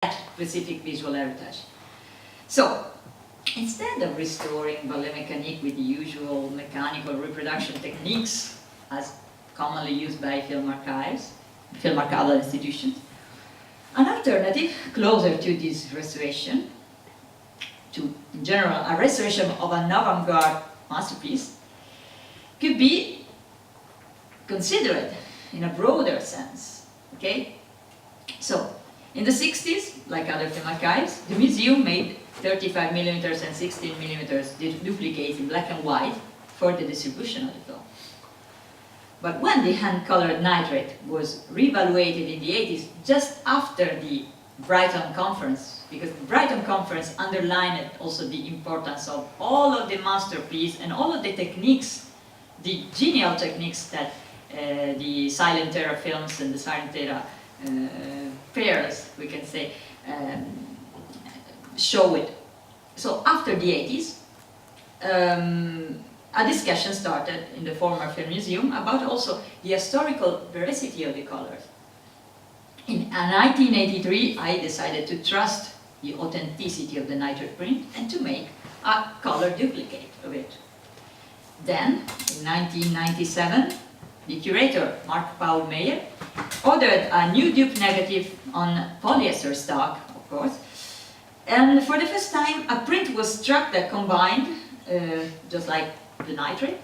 that specific visual heritage. So, instead of restoring ballet mécanique with the usual mechanical reproduction techniques as commonly used by film archival institutions, an alternative closer to this restoration, to in general a restoration of an avant-garde masterpiece, could be considered in a broader sense. Okay? So, in the 60s, like other film archives, the museum made 35mm and 16mm duplicates in black and white for the distribution of the film. But when the hand-colored nitrate was reevaluated in the 80s, just after the Brighton Conference, because the Brighton Conference underlined also the importance of all of the masterpiece and all of the techniques, the genial techniques that the silent era films and the silent era pairs, we can say, show it. So after the 80s, a discussion started in the former film museum about also the historical veracity of the colors. In 1983, I decided to trust the authenticity of the nitrate print and to make a color duplicate of it. Then, in 1997, the curator, Mark Paul Meyer, ordered a new dupe negative on polyester stock, of course, and for the first time a print was struck that combined, just like the nitrate,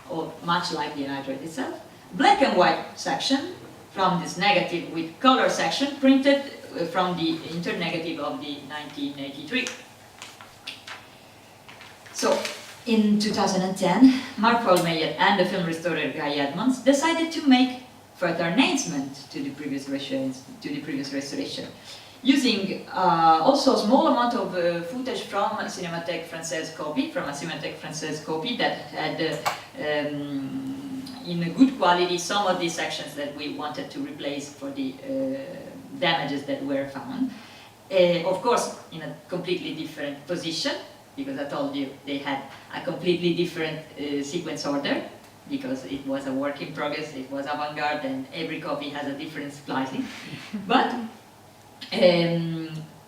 or much like the nitrate itself, black and white section from this negative with color section printed from the internegative of the 1983. So, in 2010, Mark Paul Meyer and the film restorer Guy Edmonds decided to make further enhancement to the previous restoration, using also a small amount of footage from a Cinémathèque Française copy, that had in a good quality some of these sections that we wanted to replace for the damages that were found. Of course, in a completely different position, because I told you they had a completely different sequence order, because it was a work in progress, it was avant-garde, and every copy has a different splicing. But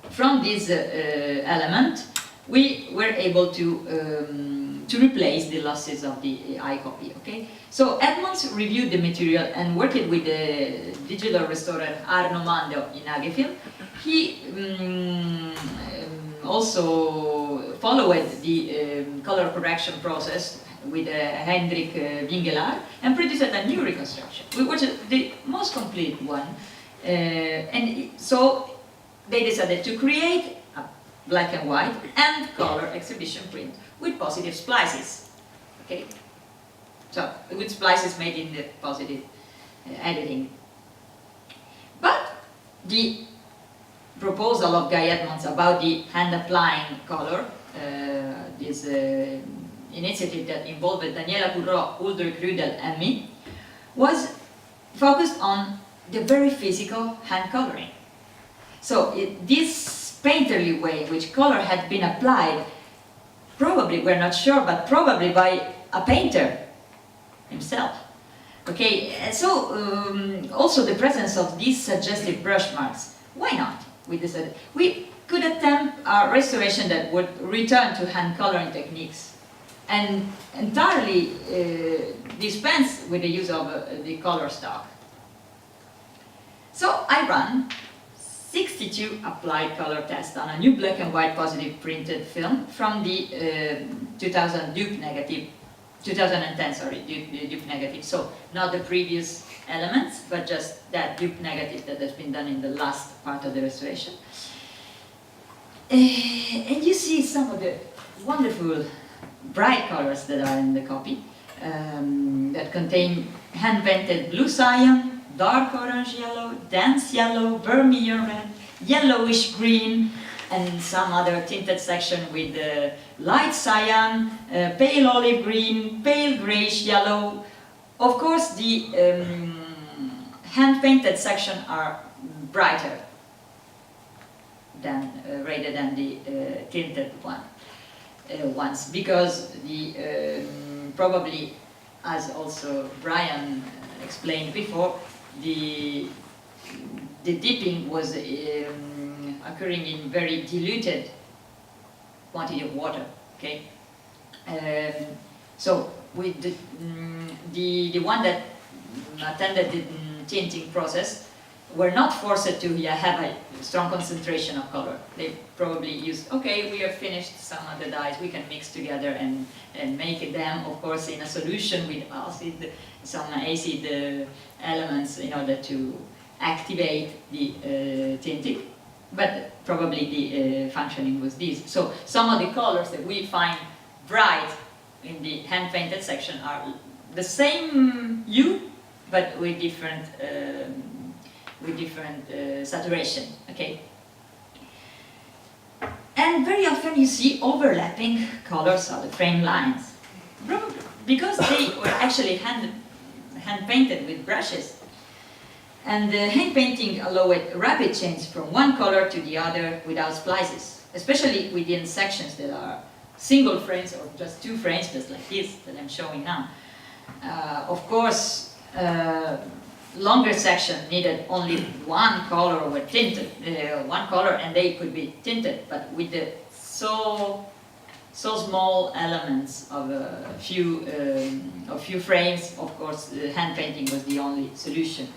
from this element, we were able to replace the losses of the I-copy. Okay? So Edmonds reviewed the material and worked with the digital restorer Arno Mando in Agefilm. He also followed the color correction process with Hendrik Wingelaar and produced a new reconstruction, which is the most complete one. So they decided to create a black and white and color exhibition print with positive splices. Okay, so with splices made in the positive editing. But the proposal of Guy Edmonds about the hand-applying color, this initiative that involved Daniela Curro, Uldrik Rudel and me, was focused on the very physical hand coloring. So this painterly way in which color had been applied, probably, we're not sure, but probably by a painter himself. Okay, so also the presence of these suggestive brush marks. Why not? We decided we could attempt a restoration that would return to hand coloring techniques and entirely dispense with the use of the color stock. So I ran 62 applied color tests on a new black and white positive printed film from the 2010 dupe negative. So not the previous elements, but just that dupe negative that has been done in the last part of the restoration. And you see some of the wonderful bright colors that are in the copy, that contain hand-painted blue cyan, dark orange yellow, dense yellow, vermilion red, yellowish green, and some other tinted section with light cyan, pale olive green, pale grayish yellow. Of course, the hand-painted section are brighter than rather than the tinted ones, because the probably, as also Brian explained before, the dipping was occurring in very diluted quantity of water. Okay, so with the one that attended the tinting process were not forced to have a strong concentration of color. They probably used, okay, we have finished some of the dyes, we can mix together and make them, of course, in a solution with acid, some acid elements in order to activate the tinting. But probably the functioning was this. So some of the colors that we find bright in the hand-painted section are the same hue, but with different saturation. Okay. And very often you see overlapping colors of the frame lines, because they were actually hand-painted with brushes. And hand painting allowed rapid change from one color to the other without splices, especially within sections that are single frames or just two frames, just like this that I'm showing now. Of course, longer section needed only one color or tinted, one color, and they could be tinted, but with the so small elements of a few frames, of course, hand painting was the only solution.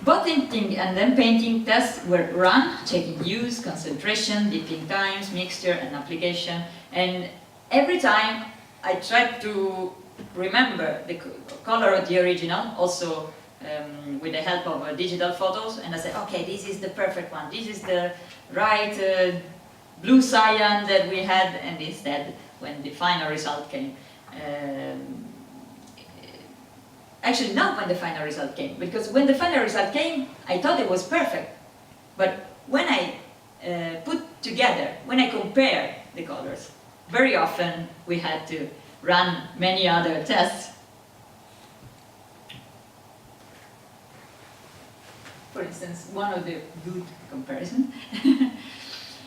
Both tinting and then painting tests were run, checking use, concentration, dipping times, mixture and application, and every time I tried to remember the color of the original, also with the help of digital photos, and I said, okay, this is the perfect one, this is the right blue cyan that we had, and instead, when the final result came, actually not when the final result came, because when the final result came, I thought it was perfect, but when I put together, when I compare the colors, very often we had to run many other tests. For instance, one of the good comparison,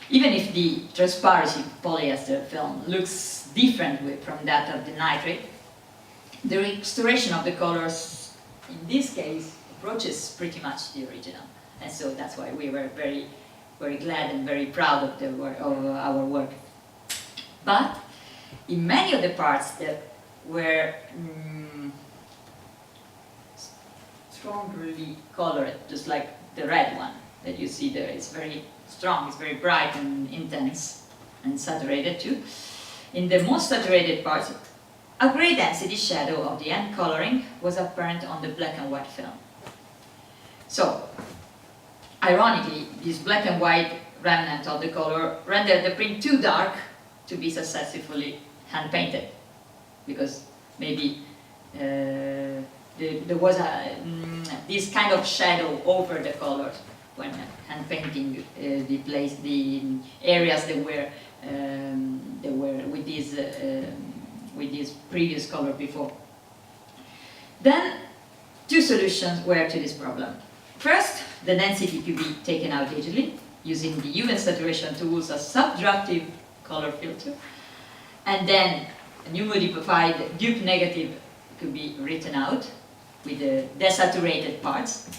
even if the transparency polyester film looks different from that of the nitrate, the restoration of the colors in this case approaches pretty much the original, and so that's why we were very, very glad and very proud of our work. But in many of the parts that were strongly colored, just like the red one that you see there, it's very strong, it's very bright and intense and saturated too. In the most saturated parts, a gray density shadow of the end coloring was apparent on the black and white film. So, ironically, this black and white remnant of the color rendered the print too dark to be successfully hand-painted, because maybe there was this kind of shadow over the colors when hand-painting the areas that were with this previous color before. Then, two solutions were to this problem. First, the density could be taken out digitally using the hue and saturation tools as subtractive color filter, and then a new modified dupe negative could be written out with the desaturated parts.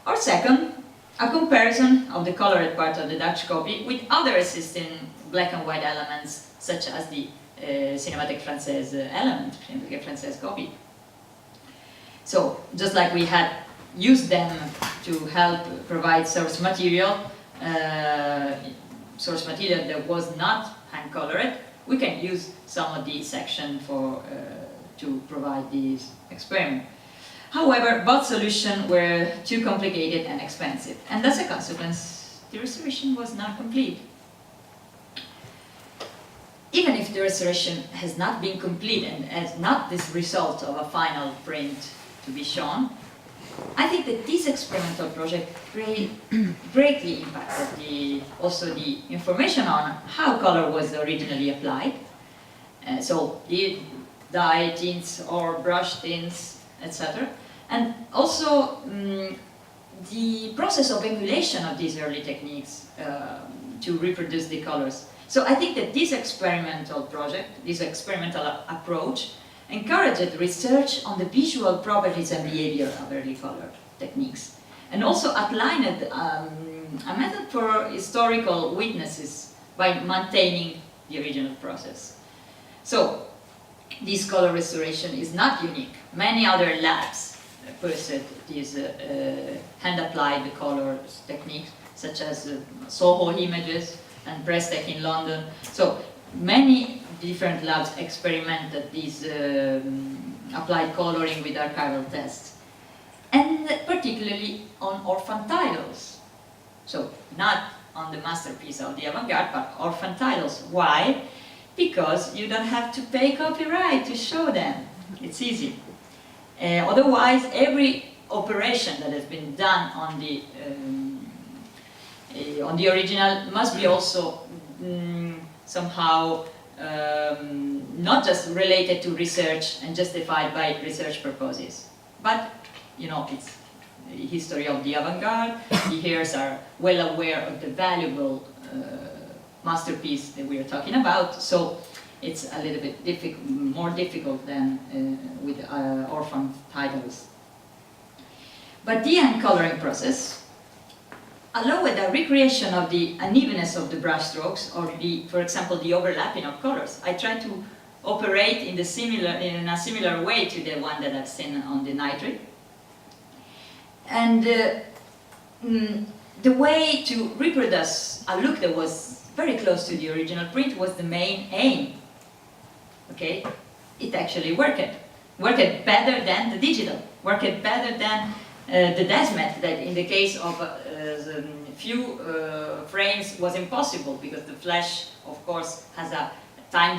Or second, a comparison of the colored part of the Dutch copy with other existing black and white elements, such as the Cinémathèque Française element, Cinémathèque Française copy. So, just like we had used them to help provide source material that was not hand-colored, we can use some of the section to provide this experiment. However, both solutions were too complicated and expensive, and as a consequence, the restoration was not complete. Even if the restoration has not been complete and has not this result of a final print to be shown, I think that this experimental project greatly impacted also the information on how color was originally applied. So the dye tints or brush tints, etc. And also the process of emulation of these early techniques to reproduce the colors. So I think that this experimental project, this experimental approach, encouraged research on the visual properties and behavior of early color techniques, and also outlined a method for historical witnesses by maintaining the original process. So, this color restoration is not unique. Many other labs pursued these hand-applied color techniques, such as Soho Images and Prestec in London. So, many different labs experimented this applied coloring with archival tests, and particularly on orphan titles. So, not on the masterpiece of the avant-garde, but orphan titles. Why? Because you don't have to pay copyright to show them. It's easy. Otherwise, every operation that has been done on the original must be also somehow not just related to research and justified by research purposes, but you know, it's the history of the avant-garde. The heirs are well aware of the valuable masterpiece that we are talking about, so it's a little bit more difficult than with orphan titles. But the uncoloring process allowed a recreation of the unevenness of the brushstrokes, or for example, the overlapping of colors. I try to operate in a similar way to the one that I've seen on the nitrate. And the way to reproduce a look that was very close to the original print was the main aim. Okay, it actually worked. Worked better than the digital. Worked better than the Desmet, that in the case of few frames was impossible, because the flash, of course, has a time